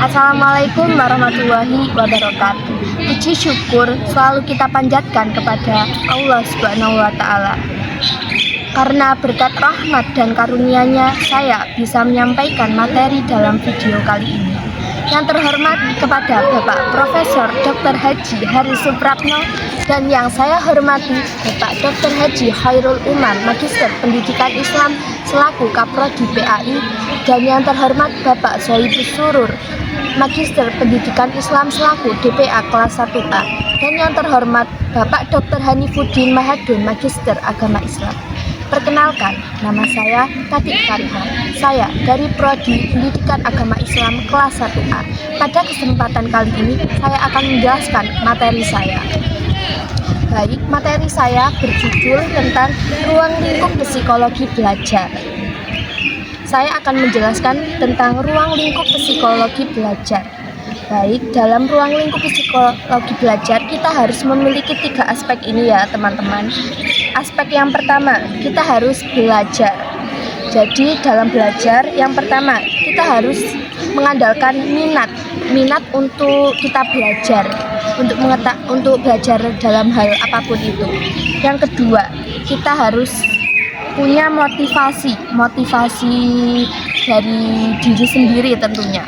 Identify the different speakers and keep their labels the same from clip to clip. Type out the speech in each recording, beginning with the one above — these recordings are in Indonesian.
Speaker 1: Assalamualaikum warahmatullahi wabarakatuh. Puji syukur selalu kita panjatkan kepada Allah Subhanahu wa Ta'ala. Karena berkat rahmat dan karunia-Nya, saya bisa menyampaikan materi dalam video kali ini. Yang terhormat kepada Bapak Profesor Dr. Haji Hari Supratno dan yang saya hormati Bapak Dr. Haji Khairul Umam, Magister Pendidikan Islam selaku Kaprodi PAI, dan yang terhormat Bapak Sohibus Surur, Magister Pendidikan Islam selaku DPA kelas 1A, dan yang terhormat Bapak Dr. Hanifuddin Mahadun, Magister Agama Islam. Perkenalkan, nama saya Katik Karima. Saya dari Prodi Pendidikan Agama Islam kelas 1A. Pada kesempatan kali ini, saya akan menjelaskan materi saya. Baik, materi saya berjudul tentang ruang lingkup psikologi belajar. Saya akan menjelaskan tentang ruang lingkup psikologi belajar. Baik, dalam ruang lingkup psikologi belajar, kita harus memiliki 3 aspek ini ya teman-teman. Aspek yang pertama, kita harus belajar. Jadi dalam belajar, yang pertama, kita harus mengandalkan minat untuk kita belajar, untuk belajar dalam hal apapun itu. Yang kedua, kita harus punya motivasi dari diri sendiri tentunya.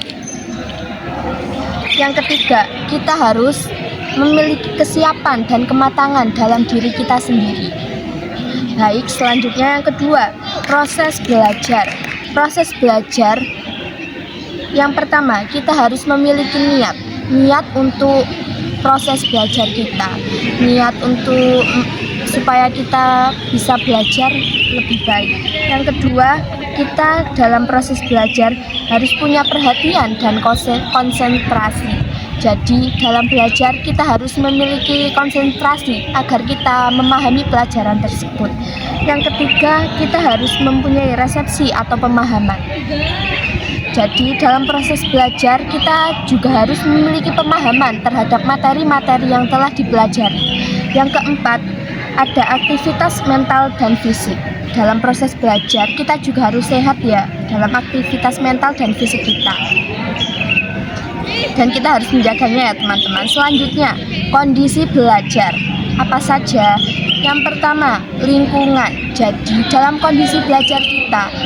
Speaker 1: Yang ketiga, kita harus memiliki kesiapan dan kematangan dalam diri kita sendiri. Baik, selanjutnya yang kedua, proses belajar. Proses belajar yang pertama, kita harus memiliki niat untuk proses belajar kita, niat untuk supaya kita bisa belajar lebih baik. Yang kedua, kita dalam proses belajar harus punya perhatian dan konsentrasi. Jadi dalam belajar kita harus memiliki konsentrasi agar kita memahami pelajaran tersebut. Yang ketiga, kita harus mempunyai resepsi atau pemahaman. Jadi dalam proses belajar kita juga harus memiliki pemahaman terhadap materi-materi yang telah dipelajari. Yang keempat, ada aktivitas mental dan fisik. Dalam proses belajar kita juga harus sehat ya dalam aktivitas mental dan fisik kita. Dan kita harus menjaganya ya teman-teman. Selanjutnya, kondisi belajar. Apa saja? Yang pertama, lingkungan. Jadi dalam kondisi belajar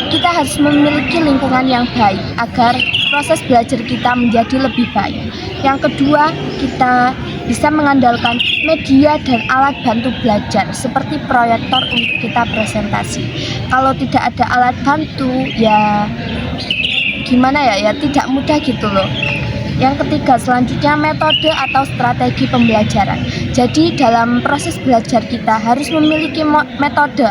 Speaker 1: kita harus memiliki lingkungan yang baik agar proses belajar kita menjadi lebih baik. Yang kedua, kita bisa mengandalkan media dan alat bantu belajar seperti proyektor untuk kita presentasi. Kalau tidak ada alat bantu ya gimana ya tidak mudah gitu loh. Yang ketiga, selanjutnya metode atau strategi pembelajaran. Jadi dalam proses belajar kita harus memiliki metode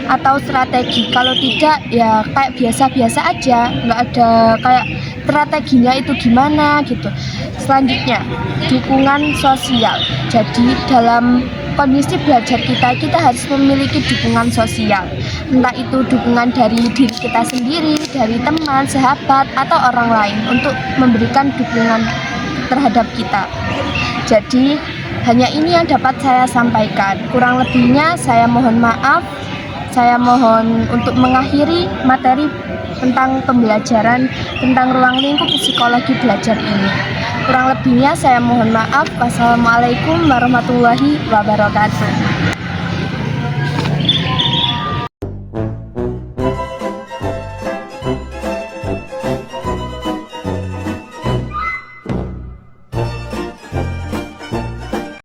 Speaker 1: atau strategi. Kalau tidak ya kayak biasa-biasa aja, nggak ada kayak strateginya itu gimana gitu. Selanjutnya, dukungan sosial. Jadi dalam kondisi belajar kita harus memiliki dukungan sosial. Entah itu dukungan dari diri kita sendiri, dari teman, sahabat, atau orang lain untuk memberikan dukungan terhadap kita. Jadi hanya ini yang dapat saya sampaikan. Kurang lebihnya saya mohon maaf. Saya mohon untuk mengakhiri materi tentang pembelajaran tentang ruang lingkup psikologi belajar ini. Kurang lebihnya saya mohon maaf. Wassalamualaikum warahmatullahi wabarakatuh.